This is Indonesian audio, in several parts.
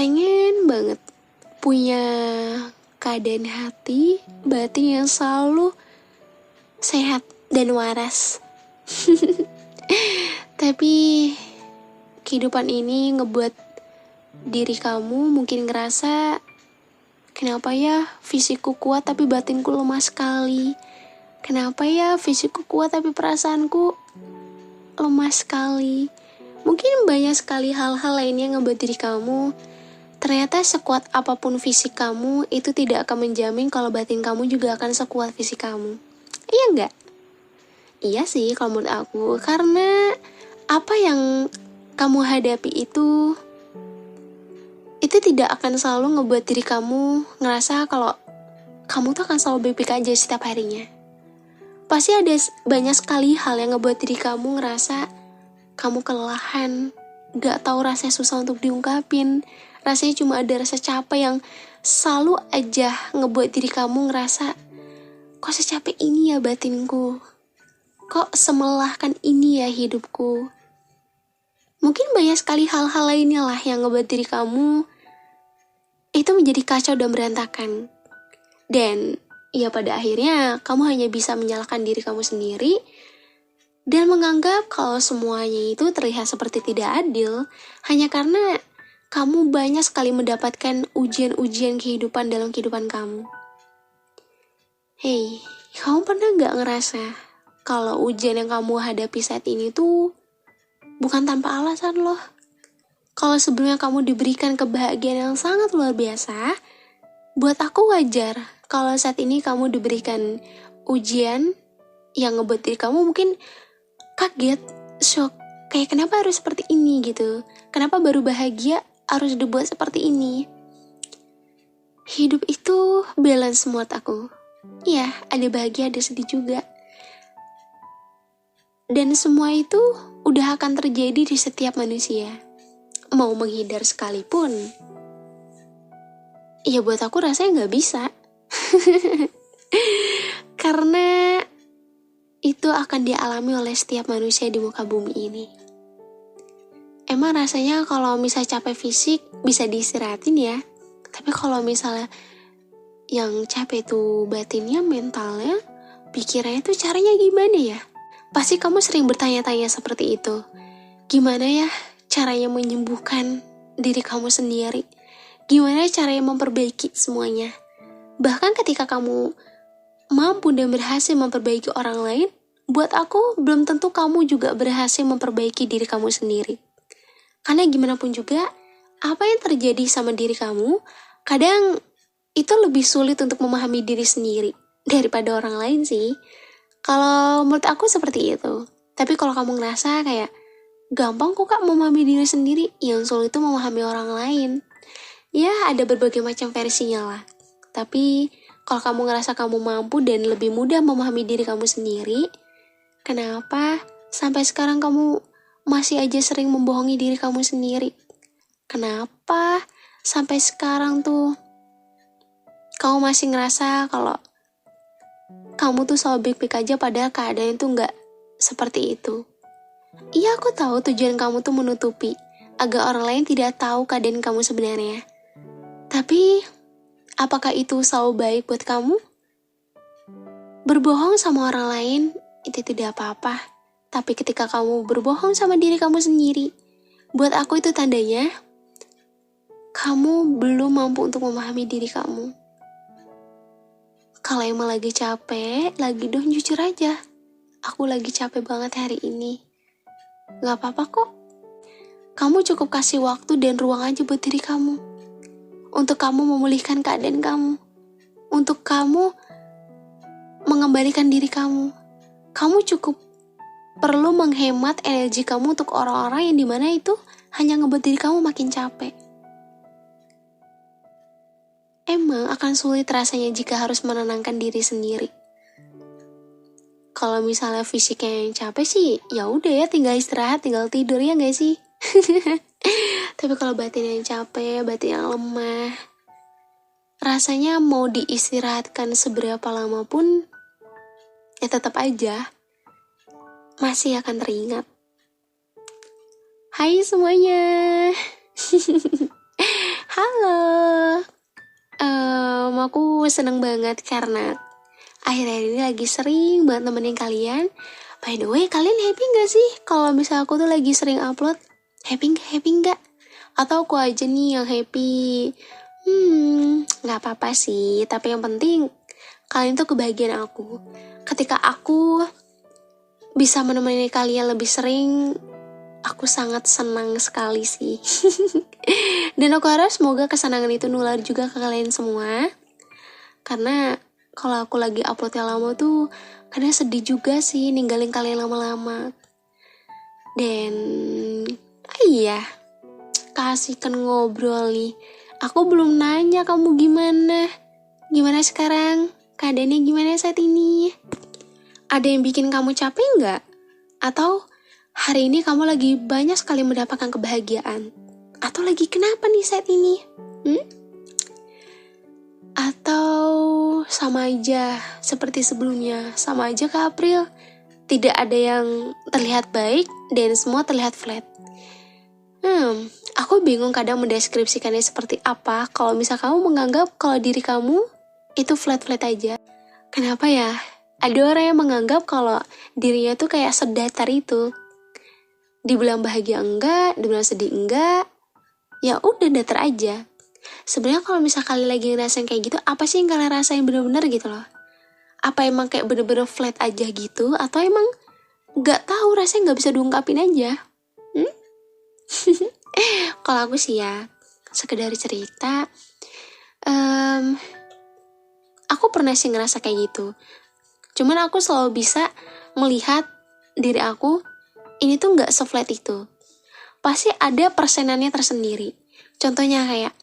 pengen banget punya keadaan hati, batin yang selalu sehat dan waras. Tapi kehidupan ini ngebuat diri kamu mungkin ngerasa, kenapa ya fisikku kuat tapi batinku lemah sekali? Kenapa ya fisikku kuat tapi perasaanku lemah sekali? Mungkin banyak sekali hal-hal lainnya yang ngebuat diri kamu, ternyata sekuat apapun fisik kamu, itu tidak akan menjamin kalau batin kamu juga akan sekuat fisik kamu. Iya nggak? Iya sih kalau menurut aku, karena apa yang kamu hadapi itu tidak akan selalu ngebuat diri kamu ngerasa kalau kamu tuh akan selalu baik-baik aja setiap harinya. Pasti ada banyak sekali hal yang ngebuat diri kamu ngerasa kamu kelelahan, gak tahu rasanya susah untuk diungkapin. Rasanya cuma ada rasa capek yang selalu aja ngebuat diri kamu ngerasa, kok secapek ini ya batinku? Kok semelahkan ini ya hidupku? Mungkin banyak sekali hal-hal lainnya lah yang ngebuat diri kamu itu menjadi kacau dan berantakan. Dan ya pada akhirnya kamu hanya bisa menyalahkan diri kamu sendiri dan menganggap kalau semuanya itu terlihat seperti tidak adil hanya karena kamu banyak sekali mendapatkan ujian-ujian kehidupan dalam kehidupan kamu. Hey, kamu pernah gak ngerasa kalau ujian yang kamu hadapi saat ini tuh bukan tanpa alasan loh? Kalau sebelumnya kamu diberikan kebahagiaan yang sangat luar biasa, buat aku wajar kalau saat ini kamu diberikan ujian yang ngebuat diri kamu mungkin kaget, shock, kayak kenapa harus seperti ini gitu? Kenapa baru bahagia harus dibuat seperti ini? Hidup itu balance menurut aku. Iya, ada bahagia, ada sedih juga. Dan semua itu udah akan terjadi di setiap manusia. Mau menghindar sekalipun, ya buat aku rasanya gak bisa. Karena itu akan dialami oleh setiap manusia di muka bumi ini. Emang rasanya kalau misalnya capek fisik bisa diistirahatin ya. Tapi kalau misalnya yang capek itu batinnya, mentalnya, pikirannya tuh caranya gimana ya? Pasti kamu sering bertanya-tanya seperti itu. Gimana ya caranya menyembuhkan diri kamu sendiri? Gimana caranya memperbaiki semuanya? Bahkan ketika kamu mampu dan berhasil memperbaiki orang lain, buat aku belum tentu kamu juga berhasil memperbaiki diri kamu sendiri. Karena gimana pun juga, apa yang terjadi sama diri kamu, kadang itu lebih sulit untuk memahami diri sendiri daripada orang lain sih. Kalau menurut aku seperti itu. Tapi kalau kamu ngerasa kayak gampang kok Kak memahami diri sendiri, yang sulit itu memahami orang lain. Ya ada berbagai macam versinya lah. Tapi kalau kamu ngerasa kamu mampu dan lebih mudah memahami diri kamu sendiri, kenapa sampai sekarang kamu masih aja sering membohongi diri kamu sendiri? Kenapa sampai sekarang tuh kamu masih ngerasa kalau kamu tuh selalu baik-baik aja padahal keadaan itu gak seperti itu? Iya, aku tahu tujuan kamu tuh menutupi agar orang lain tidak tahu keadaan kamu sebenarnya. Tapi apakah itu selalu baik buat kamu? Berbohong sama orang lain itu tidak apa-apa. Tapi ketika kamu berbohong sama diri kamu sendiri, buat aku itu tandanya kamu belum mampu untuk memahami diri kamu. Kalau emang lagi capek, lagi dong jujur aja. Aku lagi capek banget hari ini. Gak apa-apa kok. Kamu cukup kasih waktu dan ruang aja buat diri kamu. Untuk kamu memulihkan keadaan kamu. Untuk kamu mengembalikan diri kamu. Kamu cukup perlu menghemat energi kamu untuk orang-orang yang dimana itu hanya ngebuat diri kamu makin capek. Emang akan sulit rasanya jika harus menenangkan diri sendiri. Kalau misalnya fisiknya yang capek sih, ya udah ya tinggal istirahat, tinggal tidur ya nggak sih? Tapi kalau batin yang capek, batin yang lemah, rasanya mau diistirahatkan seberapa lama pun, ya tetap aja masih akan teringat. Hai semuanya. Halo. Aku seneng banget karena akhir-akhir ini lagi sering banget nemenin kalian. By the way, kalian happy gak sih kalau misalnya aku tuh lagi sering upload? Happy nggak? Atau aku aja nih yang happy? Nggak apa-apa sih. Tapi yang penting kalian tuh kebahagiaan aku. Ketika aku bisa menemani kalian lebih sering, aku sangat senang sekali sih. Dan aku harap semoga kesenangan itu nular juga ke kalian semua. Karena kalau aku lagi upload yang lama tuh kadang sedih juga sih ninggalin kalian lama-lama. Dan iya, kasihkan ngobrol nih. Aku belum nanya kamu gimana. Gimana sekarang? Keadaannya gimana saat ini? Ada yang bikin kamu capek nggak? Atau hari ini kamu lagi banyak sekali mendapatkan kebahagiaan? Atau lagi kenapa nih saat ini? Atau sama aja seperti sebelumnya, sama aja ke April. Tidak ada yang terlihat baik dan semua terlihat flat. Aku bingung kadang mendeskripsikannya seperti apa kalau misal kamu menganggap kalau diri kamu itu flat-flat aja. Kenapa ya? Ada orang yang menganggap kalau dirinya tuh kayak sedatar itu. Dibilang bahagia enggak, dibilang sedih enggak, ya udah datar aja. Sebenarnya kalau misal kalian lagi ngerasain kayak gitu, apa sih yang kalian rasain bener-bener gitu loh? Apa emang kayak bener-bener flat aja gitu? Atau emang gak tahu rasanya gak bisa diungkapin aja? Kalau aku sih ya, sekedar cerita, aku pernah sih ngerasa kayak gitu. Cuman aku selalu bisa melihat diri aku, ini tuh gak se-flat itu. Pasti ada persenannya tersendiri. Contohnya kayak,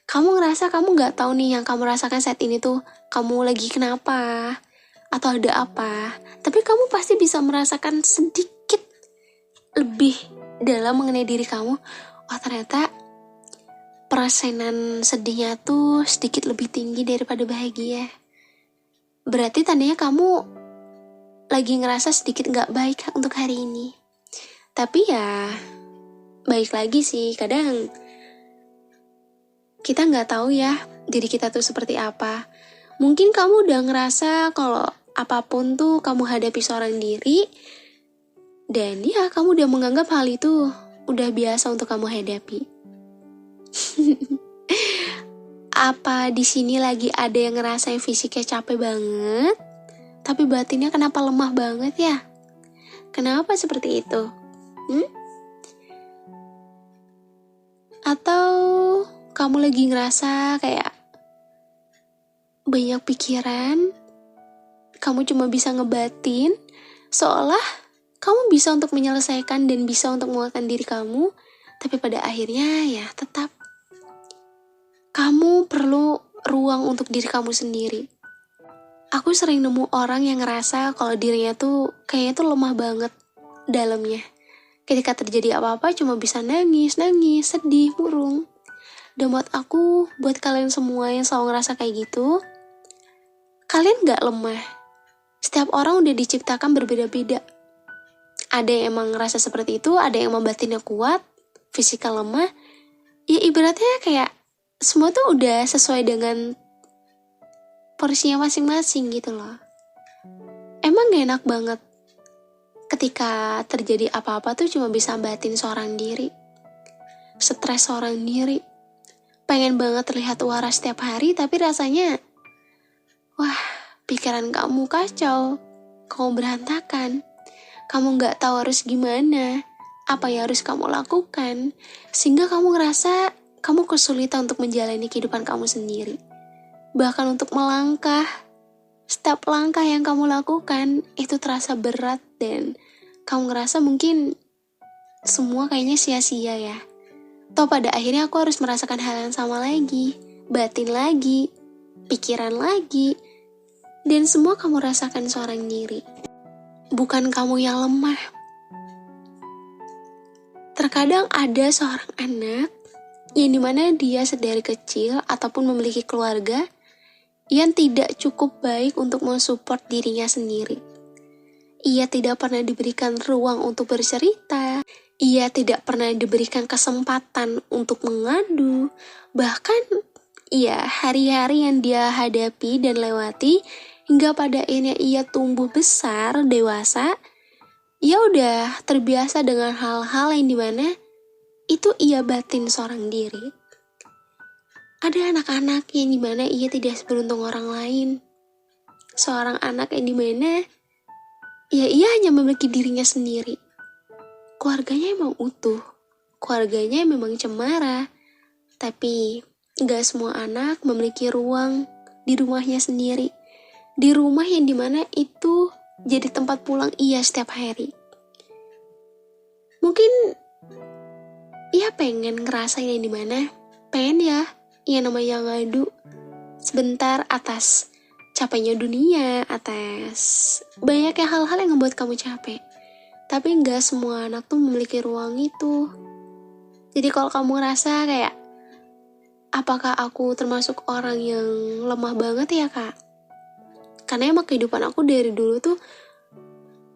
kamu ngerasa kamu gak tahu nih yang kamu rasakan saat ini tuh, kamu lagi kenapa, atau ada apa. Tapi kamu pasti bisa merasakan sedikit lebih dalam mengenai diri kamu. Oh ternyata persenan sedihnya tuh sedikit lebih tinggi daripada bahagia. Berarti tandanya kamu lagi ngerasa sedikit gak baik untuk hari ini. Tapi ya baik lagi sih, kadang kita gak tahu ya diri kita tuh seperti apa. Mungkin kamu udah ngerasa kalau apapun tuh kamu hadapi seorang diri, dan ya kamu udah menganggap hal itu udah biasa untuk kamu hadapi. Apa di sini lagi ada yang ngerasain fisiknya capek banget, tapi batinnya kenapa lemah banget ya? Kenapa seperti itu? Atau kamu lagi ngerasa kayak banyak pikiran, kamu cuma bisa ngebatin, seolah kamu bisa untuk menyelesaikan dan bisa untuk menguatkan diri kamu, tapi pada akhirnya ya tetap kamu perlu ruang untuk diri kamu sendiri. Aku sering nemu orang yang ngerasa kalau dirinya tuh kayaknya tuh lemah banget dalamnya. Ketika terjadi apa-apa cuma bisa nangis, sedih, murung. Dan buat aku, buat kalian semua yang selalu ngerasa kayak gitu, kalian gak lemah. Setiap orang udah diciptakan berbeda-beda. Ada yang emang ngerasa seperti itu, ada yang emang batinnya kuat, fisikal lemah. Ya ibaratnya kayak semua tuh udah sesuai dengan porsinya masing-masing gitu loh. Emang gak enak banget ketika terjadi apa-apa tuh cuma bisa batin seorang diri. Stres seorang diri. Pengen banget terlihat waras setiap hari, tapi rasanya wah, pikiran kamu kacau, kamu berantakan. Kamu gak tahu harus gimana, apa yang harus kamu lakukan, sehingga kamu ngerasa kamu kesulitan untuk menjalani kehidupan kamu sendiri. Bahkan untuk melangkah, setiap langkah yang kamu lakukan itu terasa berat dan kamu ngerasa mungkin semua kayaknya sia-sia ya. Toh pada akhirnya aku harus merasakan hal yang sama lagi, batin lagi, pikiran lagi, dan semua kamu rasakan seorang diri. Bukan kamu yang lemah. Terkadang ada seorang anak yang dimana dia sedari kecil ataupun memiliki keluarga yang tidak cukup baik untuk mensupport dirinya sendiri. Ia tidak pernah diberikan ruang untuk bercerita. Ia tidak pernah diberikan kesempatan untuk mengadu. Bahkan, ya hari-hari yang dia hadapi dan lewati, hingga pada akhirnya ia tumbuh besar, dewasa, ia udah terbiasa dengan hal-hal yang dimana itu ia batin seorang diri. Ada anak-anak yang dimana ia tidak seberuntung orang lain. Seorang anak yang dimana ya ia hanya memiliki dirinya sendiri. Keluarganya emang utuh, keluarganya memang cemara, tapi gak semua anak memiliki ruang di rumahnya sendiri. Di rumah yang dimana itu jadi tempat pulang ia setiap hari. Mungkin ia pengen ngerasain yang dimana, pengen ya, ia namanya ngadu sebentar atas capeknya dunia, atas banyaknya hal-hal yang membuat kamu capek. Tapi gak semua anak tuh memiliki ruang itu. Jadi kalau kamu ngerasa kayak, apakah aku termasuk orang yang lemah banget ya kak? Karena emang kehidupan aku dari dulu tuh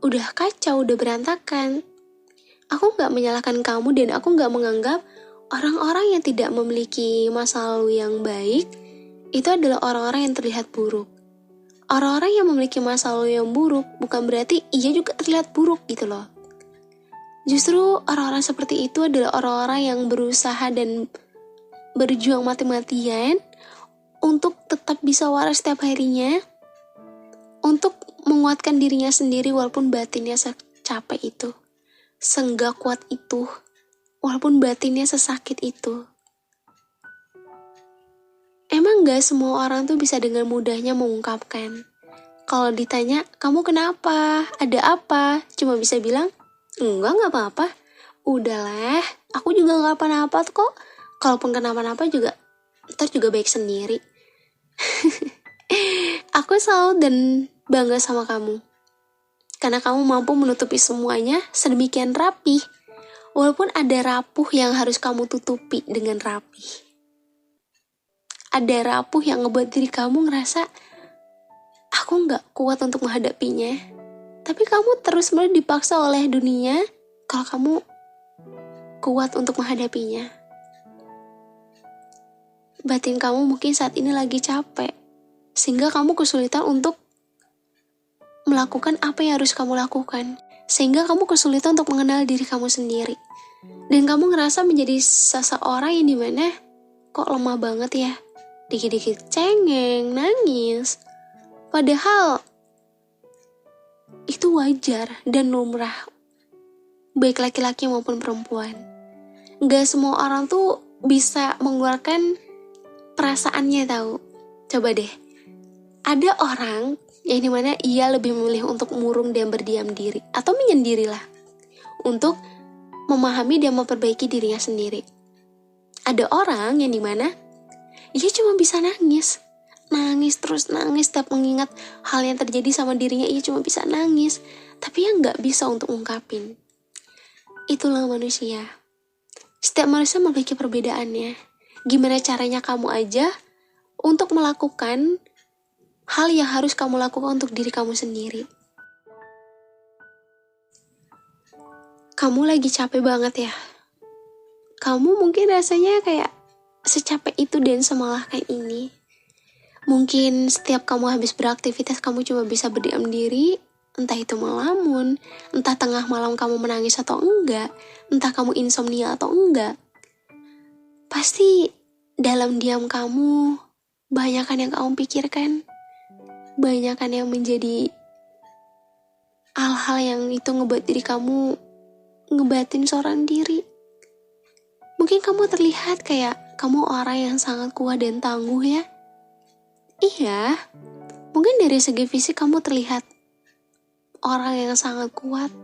udah kacau, udah berantakan. Aku gak menyalahkan kamu dan aku gak menganggap orang-orang yang tidak memiliki masa lalu yang baik itu adalah orang-orang yang terlihat buruk. Orang-orang yang memiliki masa lalu yang buruk bukan berarti ia juga terlihat buruk gitu loh. Justru orang-orang seperti itu adalah orang-orang yang berusaha dan berjuang mati-matian untuk tetap bisa waras setiap harinya, untuk menguatkan dirinya sendiri walaupun batinnya secapek itu, senggak kuat itu, walaupun batinnya sesakit itu. Emang gak semua orang tuh bisa dengan mudahnya mengungkapkan. Kalau ditanya, kamu kenapa? Ada apa? Cuma bisa bilang, enggak apa-apa. Udahlah, aku juga gak apa-apa kok. Kalaupun kenapa-napa juga, ntar juga baik sendiri. Aku salut dan bangga sama kamu. Karena kamu mampu menutupi semuanya sedemikian rapi. Walaupun ada rapuh yang harus kamu tutupi dengan rapi. Ada rapuh yang ngebuat diri kamu ngerasa, aku gak kuat untuk menghadapinya. Tapi kamu terus-menerus dipaksa oleh dunia kalau kamu kuat untuk menghadapinya. Batin kamu mungkin saat ini lagi capek, sehingga kamu kesulitan untuk melakukan apa yang harus kamu lakukan. Sehingga kamu kesulitan untuk mengenal diri kamu sendiri. Dan kamu ngerasa menjadi seseorang yang dimana, kok lemah banget ya. Dikit-dikit cengeng, nangis. Padahal itu wajar dan lumrah, baik laki-laki maupun perempuan. Gak semua orang tuh bisa mengeluarkan perasaannya tahu. Coba deh, ada orang yang dimana ia lebih memilih untuk murung dan berdiam diri, atau menyendirilah, untuk memahami dan memperbaiki dirinya sendiri. Ada orang yang dimana ia cuma bisa nangis terus nangis setiap mengingat hal yang terjadi sama dirinya. Ia cuma bisa nangis, tapi ia gak bisa untuk ungkapin. Itulah manusia. Setiap manusia memiliki perbedaannya. Gimana caranya kamu aja untuk melakukan hal yang harus kamu lakukan untuk diri kamu sendiri. Kamu lagi capek banget ya. Kamu mungkin rasanya kayak secapek itu dan semelahkan ini. Mungkin setiap kamu habis beraktivitas kamu cuma bisa berdiam diri, entah itu melamun, entah tengah malam kamu menangis atau enggak, entah kamu insomnia atau enggak. Pasti dalam diam kamu banyakkan yang kamu pikirkan, banyakkan yang menjadi hal-hal yang itu ngebuat diri kamu ngebatin seorang diri. Mungkin kamu terlihat kayak kamu orang yang sangat kuat dan tangguh ya. Iya, mungkin dari segi fisik kamu terlihat orang yang sangat kuat.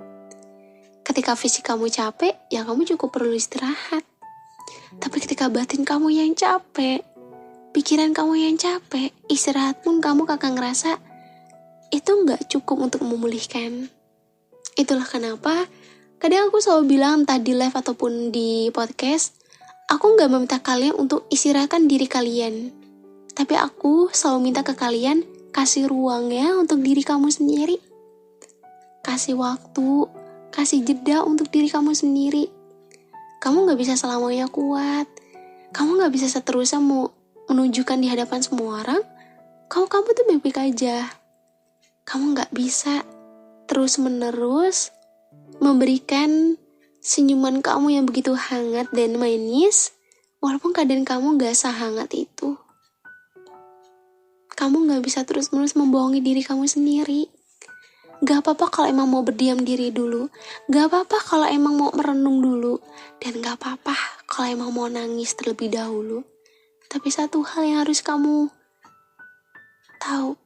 Ketika fisik kamu capek, ya kamu cukup perlu istirahat. Tapi ketika batin kamu yang capek, pikiran kamu yang capek, istirahat pun kamu kakak ngerasa itu gak cukup untuk memulihkan. Itulah kenapa kadang aku selalu bilang entah di live ataupun di podcast, aku gak meminta kalian untuk istirahatkan diri kalian. Tapi aku selalu minta ke kalian kasih ruang ya untuk diri kamu sendiri. kasih waktu, kasih jeda untuk diri kamu sendiri. Kamu gak bisa selamanya kuat. Kamu gak bisa seterusnya mau menunjukkan di hadapan semua orang kalau kamu tuh baik-baik aja. Kamu gak bisa terus-menerus memberikan senyuman kamu yang begitu hangat dan manis, walaupun keadaan kamu gak sehangat itu. Kamu gak bisa terus-menerus membohongi diri kamu sendiri. Gak apa-apa kalau emang mau berdiam diri dulu. Gak apa-apa kalau emang mau merenung dulu. Dan gak apa-apa kalau emang mau nangis terlebih dahulu. Tapi satu hal yang harus kamu tahu,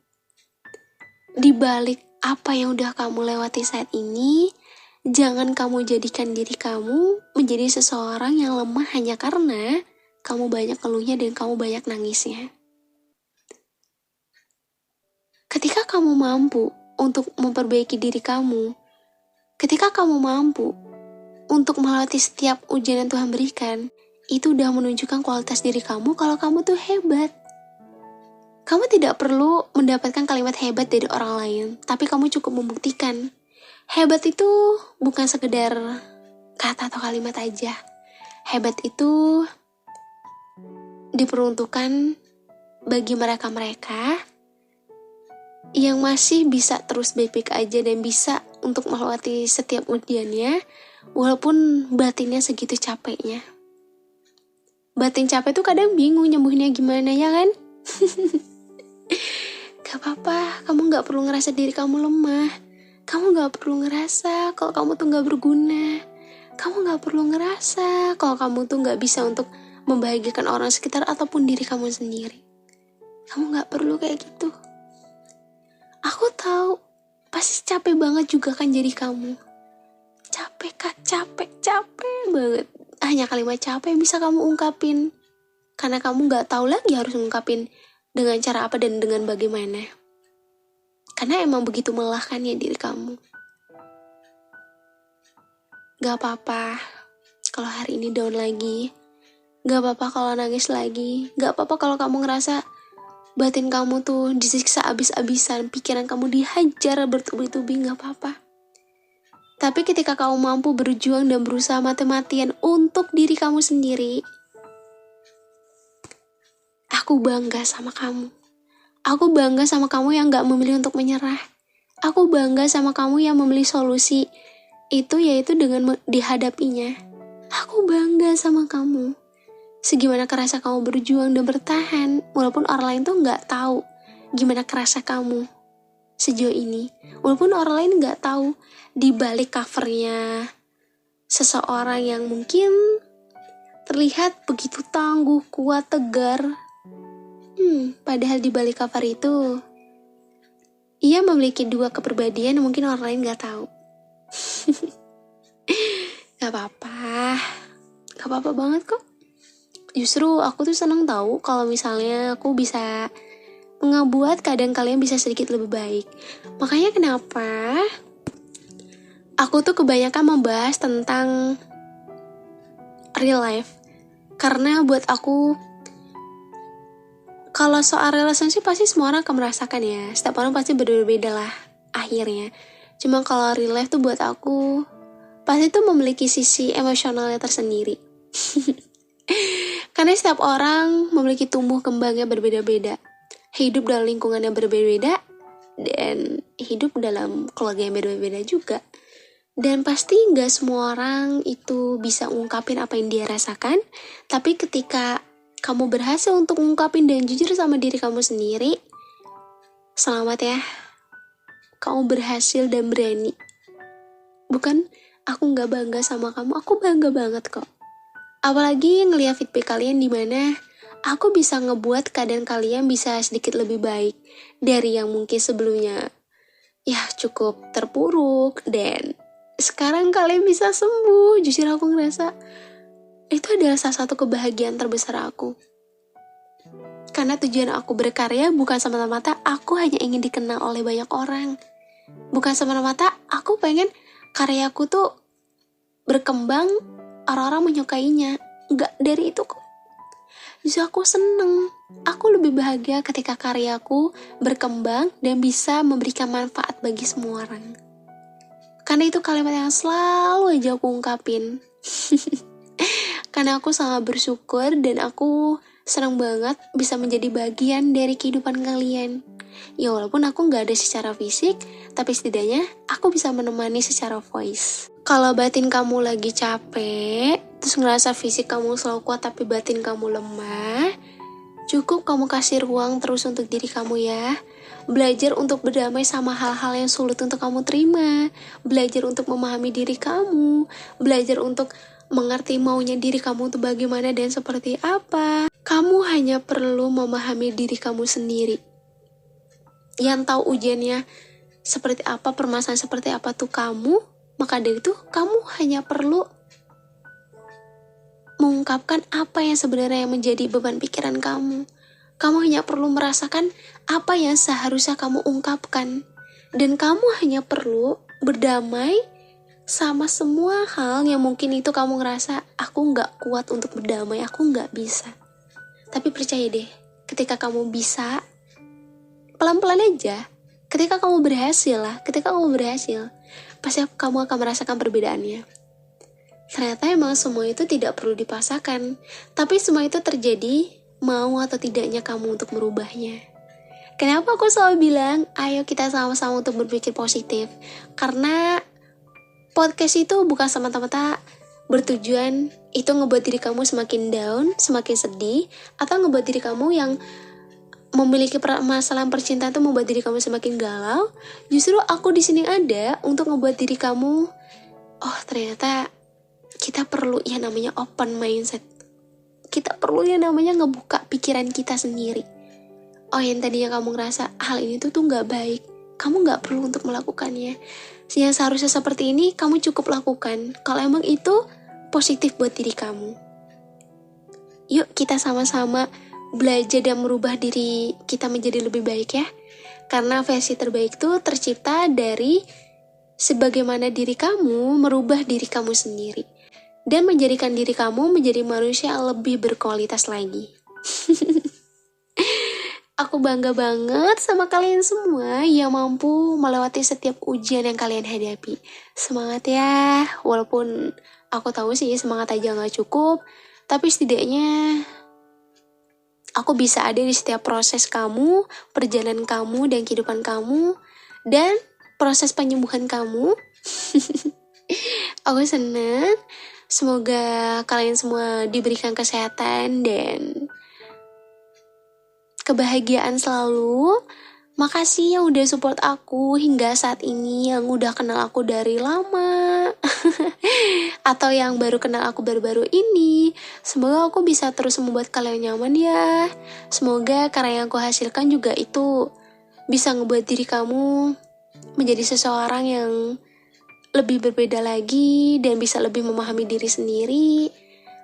di balik apa yang udah kamu lewati saat ini, jangan kamu jadikan diri kamu menjadi seseorang yang lemah hanya karena kamu banyak keluhnya dan kamu banyak nangisnya. Ketika kamu mampu untuk memperbaiki diri kamu, ketika kamu mampu untuk melewati setiap ujian yang Tuhan berikan, itu udah menunjukkan kualitas diri kamu kalau kamu tuh hebat. Kamu tidak perlu mendapatkan kalimat hebat dari orang lain, tapi kamu cukup membuktikan. Hebat itu bukan sekedar kata atau kalimat aja. Hebat itu diperuntukkan bagi mereka-mereka yang masih bisa terus baik-baik aja dan bisa untuk melewati setiap ujiannya, walaupun batinnya segitu capeknya. Batin capek tuh kadang bingung nyembuhinnya gimana, ya kan? Gak apa-apa, kamu gak perlu ngerasa diri kamu lemah. Kamu gak perlu ngerasa kalau kamu tuh gak berguna. Kamu gak perlu ngerasa kalau kamu tuh gak bisa untuk membahagiakan orang sekitar ataupun diri kamu sendiri. Kamu gak perlu kayak gitu. Aku tahu, pasti capek banget juga kan jadi kamu. Capek kak, capek banget. Hanya kalimat capek yang bisa kamu ungkapin. Karena kamu gak tahu lagi harus ungkapin dengan cara apa dan dengan bagaimana. Karena emang begitu melelahkannya diri kamu. Gak apa-apa kalau hari ini down lagi. Gak apa-apa kalau nangis lagi. Gak apa-apa kalau kamu ngerasa batin kamu tuh disiksa abis-abisan, pikiran kamu dihajar bertubi-tubi, gak apa-apa. Tapi ketika kamu mampu berjuang dan berusaha mati-matian untuk diri kamu sendiri, aku bangga sama kamu. Aku bangga sama kamu yang gak memilih untuk menyerah. Aku bangga sama kamu yang memilih solusi itu, yaitu dengan dihadapinya. Aku bangga sama kamu. Segimana kerasa kamu berjuang dan bertahan, walaupun orang lain tuh gak tahu gimana kerasa kamu sejauh ini. Walaupun orang lain gak tahu di balik covernya seseorang yang mungkin terlihat begitu tangguh, kuat, tegar. Padahal di balik cover itu, ia memiliki dua kepribadian yang mungkin orang lain gak tahu. Gak apa-apa banget kok. Justru aku tuh seneng tahu kalau misalnya aku bisa ngebuat keadaan kalian bisa sedikit lebih baik. Makanya kenapa aku tuh kebanyakan membahas tentang real life. Karena buat aku, kalau soal relationship pasti semua orang akan merasakan ya. Setiap orang pasti berbeda lah akhirnya. Cuma kalau real life tuh buat aku pasti tuh memiliki sisi emosionalnya tersendiri. Karena setiap orang memiliki tumbuh kembangnya berbeda-beda. Hidup dalam lingkungan yang berbeda-beda. Dan hidup dalam keluarga yang berbeda-beda juga. Dan pasti gak semua orang itu bisa ungkapin apa yang dia rasakan. Tapi ketika kamu berhasil untuk ungkapin dan jujur sama diri kamu sendiri, selamat ya. Kamu berhasil dan berani. Bukan aku gak bangga sama kamu, aku bangga banget kok. Apalagi ngeliat feedback kalian di mana aku bisa ngebuat keadaan kalian bisa sedikit lebih baik dari yang mungkin sebelumnya ya cukup terpuruk, dan sekarang kalian bisa sembuh. Jujur aku ngerasa itu adalah salah satu kebahagiaan terbesar aku. Karena tujuan aku berkarya bukan semata-mata aku hanya ingin dikenal oleh banyak orang. Bukan semata-mata aku pengen karyaku tuh berkembang, orang-orang menyukainya. Enggak dari itu kok. Justru aku seneng. Aku lebih bahagia ketika karyaku berkembang dan bisa memberikan manfaat bagi semua orang. Karena itu kalimat yang selalu aja aku ungkapin. Karena aku sangat bersyukur dan aku senang banget bisa menjadi bagian dari kehidupan kalian. Ya walaupun aku gak ada secara fisik, tapi setidaknya aku bisa menemani secara voice. Kalau batin kamu lagi capek, terus ngerasa fisik kamu selalu kuat tapi batin kamu lemah, cukup kamu kasih ruang terus untuk diri kamu ya. Belajar untuk berdamai sama hal-hal yang sulit untuk kamu terima. Belajar untuk memahami diri kamu. Belajar untuk mengerti maunya diri kamu itu bagaimana dan seperti apa. Kamu hanya perlu memahami diri kamu sendiri. Yang tahu ujiannya seperti apa, permasalahan seperti apa tuh kamu. Maka dari itu kamu hanya perlu mengungkapkan apa yang sebenarnya menjadi beban pikiran kamu. Kamu hanya perlu merasakan apa yang seharusnya kamu ungkapkan. Dan kamu hanya perlu berdamai sama semua hal yang mungkin itu kamu ngerasa, aku gak kuat untuk berdamai, aku gak bisa. Tapi percaya deh, ketika kamu bisa, pelan-pelan aja. Ketika kamu berhasil, pasti kamu akan merasakan perbedaannya. Ternyata emang semua itu tidak perlu dipaksakan, tapi semua itu terjadi mau atau tidaknya kamu untuk merubahnya. Kenapa aku selalu bilang, ayo kita sama-sama untuk berpikir positif? Karena podcast itu bukan semata-mata bertujuan itu ngebuat diri kamu semakin down, semakin sedih, atau ngebuat diri kamu yang memiliki masalah percintaan itu membuat diri kamu semakin galau. Justru aku di sini ada untuk ngebuat diri kamu, oh ternyata kita perlu yang namanya open mindset. Kita perlu yang namanya ngebuka pikiran kita sendiri. Oh yang tadinya kamu ngerasa hal ini tuh gak baik, kamu gak perlu untuk melakukannya. Yang seharusnya seperti ini kamu cukup lakukan kalau emang itu positif buat diri kamu. Yuk kita sama-sama belajar dan merubah diri kita menjadi lebih baik ya. Karena versi terbaik itu tercipta dari sebagaimana diri kamu merubah diri kamu sendiri. Dan menjadikan diri kamu menjadi manusia yang lebih berkualitas lagi. Aku bangga banget sama kalian semua yang mampu melewati setiap ujian yang kalian hadapi. Semangat ya, walaupun aku tahu sih semangat aja gak cukup, tapi setidaknya aku bisa ada di setiap proses kamu, perjalanan kamu dan kehidupan kamu, dan proses penyembuhan kamu. Aku senang, semoga kalian semua diberikan kesehatan dan kebahagiaan selalu. Makasih yang udah support aku hingga saat ini, yang udah kenal aku dari lama atau yang baru kenal aku baru-baru ini. Semoga aku bisa terus membuat kalian nyaman ya. Semoga karya yang aku hasilkan juga itu bisa ngebuat diri kamu menjadi seseorang yang lebih berbeda lagi dan bisa lebih memahami diri sendiri.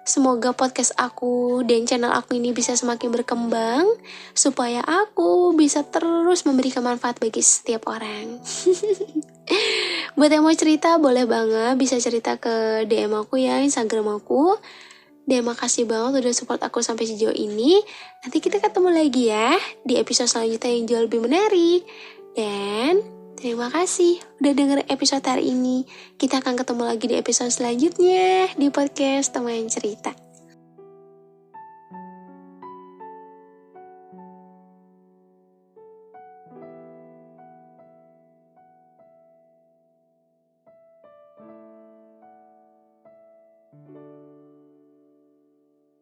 Semoga podcast aku dan channel aku ini bisa semakin berkembang supaya aku bisa terus memberikan manfaat bagi setiap orang. Buat yang mau cerita boleh banget bisa cerita ke DM aku ya, Instagram aku. Dan makasih banget udah support aku sampai sejauh ini. Nanti kita ketemu lagi ya di episode selanjutnya yang jauh lebih menarik. Dan terima kasih udah denger episode hari ini. Kita akan ketemu lagi di episode selanjutnya di podcast Teman Cerita.